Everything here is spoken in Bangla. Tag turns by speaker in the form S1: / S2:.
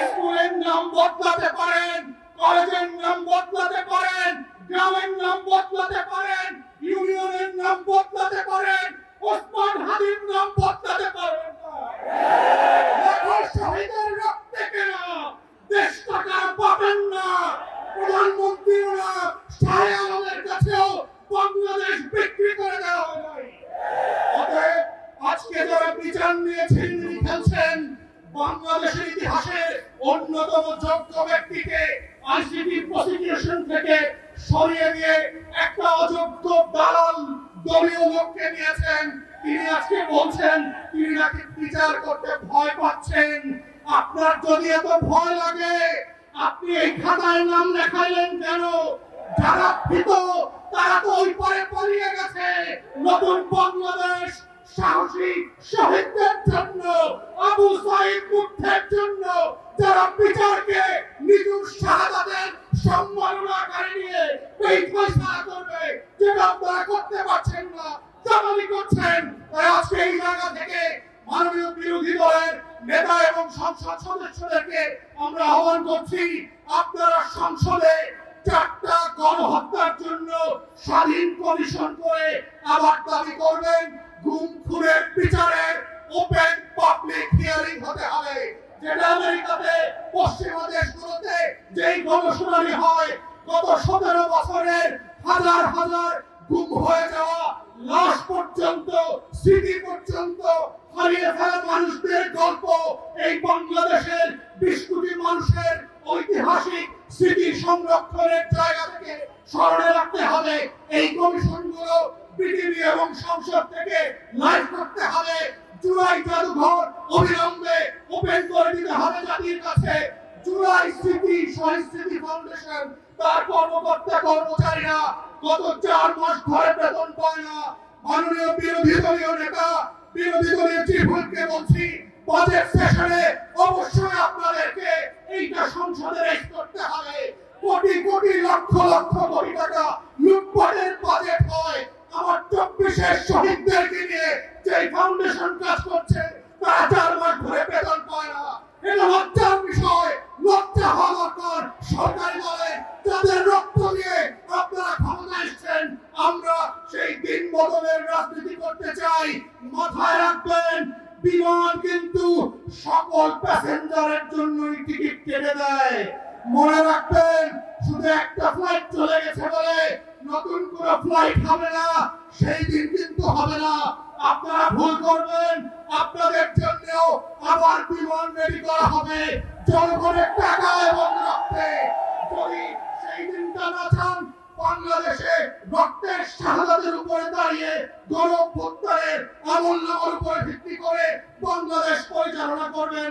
S1: স্কুলের নাম বদলাতে পারেন, কলেজের নাম বদলাতে পারেন, গ্রামের নাম বদলাতে পারেন, ইউনিয়নের নাম বদলাতে পারেন, ওসমান হাদির নাম বদলাতে পারেন না। লাখো শহীদের রক্তে কেনা দেশ টাকা পাবেন না। প্রধানমন্ত্রীও না, শাহ আলমের কাছেও বাংলাদেশ বিক্রি করে দেওয়া হয় নাই। অতএব আজকে যারা বিচার নিয়ে ছিনিমিনি খেলছেন, বাংলাদেশের ইতিহাসে অন্যতম যোগ্য ব্যক্তিকে আইসিটি প্রসিকিউশন থেকে সরিয়ে দিয়ে একটা অযোগ্য দালাল দলীয় লোককে নিয়েছেন। তিনি আজকে বলছেন তিনি নাকি বিচার করতে ভয় পাচ্ছেন। আপনার যদি এত ভয় লাগে আপনি এই খাতায় নাম লেখাইলেন কেন? যারা ভীত তারা তো ওই পারে পালিয়ে গেছে। নতুন বাংলাদেশ সাহসী শহীদদের জন্য, আবু সাইদ মুগ্ধের জন্য, যারা বিচারকে নিজের শাহাদাতের সম্মাননা করে নিয়ে এই ফয়সালা করবে, যেটা আপনারা করতে পারছেন না, দালালি করছেন। তাই আজকে এই জায়গা থেকে মাননীয় বিরোধী দলের নেতা এবং সংসদ সদস্যদেরকে আমরা আহ্বান করছি, আপনারা সংসদে 4টা গণহত্যার জন্য স্বাধীন কমিশন করে আবার দাবি করবেন গুম খুনের বিচারের ওপেন পাবলিক হিয়ারিং হতে হবে। যেটা আমেরিকাতে পশ্চিমা দেশগুলোতে যেই গণশুনানি হয়, গত 17 বছরের হাজার হাজার গুম হয়ে যাওয়া লাশ পর্যন্ত, স্মৃতি পর্যন্ত হারিয়ে ফেলা মানুষদের গল্প এই বাংলাদেশের 20 কোটি মানুষের ঐতিহাসিক স্মৃতি সংরক্ষণের জায়গা থেকে স্মরণে রাখতে হবে। এই কমিশনগুলো বিটিভি এবং সংসদ থেকে লাইভ করতে হবে। জুলাই জাদুঘর অবিলম্বে ওপেন করে দিতে হবে জাতির কাছে। জুলাই স্মৃতি শহীদ স্মৃতি ফাউন্ডেশন তার কর্মকর্তা কর্মচারীরা গত 4 মাস ধরে বেতন পায় না। মাননীয় বিরোধী দলীয় নেতা, বিরোধী দলীয় চিফ হুইপকে বলছি, বাজেট সেশনে অবশ্যই আপনাদেরকে এইটা সংসদে রেজ করতে হবে। কোটি কোটি লক্ষ লক্ষ কোটি টাকা লুটপাটের বাজেট হয়। আমার 24-এর শহীদদেরকে নিয়ে যে ফাউন্ডেশন কাজ করছে তারা 4 মাস ধরে বেতন পায় না। এটা লজ্জার বিষয়। লজ্জা হওয়া দরকার সরকারি দলে, যাদের রক্ত দিয়ে আপনারা ক্ষমতা এসেছেন। আমরা সেই দিন বদলের রাজনীতি করতে চাই। মাথায় রাখবেন, বিমান কিন্তু সকল প্যাসেঞ্জারের জন্যই টিকিট কেটে দেয়। মনে রাখবেন, শুধু একটা ফ্লাইট চলে গেছে বলে নতুন কোনো ফ্লাইট হবে না, সেই দিন কিন্তু হবে না। আপনারা ভুল করবেন, আপনাদের জন্যও আবার বিমান রেডি করা হবে জনগণের টাকা এবং রক্তে। যদি সেই দিনটা না চান, বাংলাদেশে রক্তের শাহাদাতের উপরে দাঁড়িয়ে গণ অভ্যুত্থানের আমূল্যের উপরে ভিত্তি করে বাংলাদেশ পরিচালনা করবেন।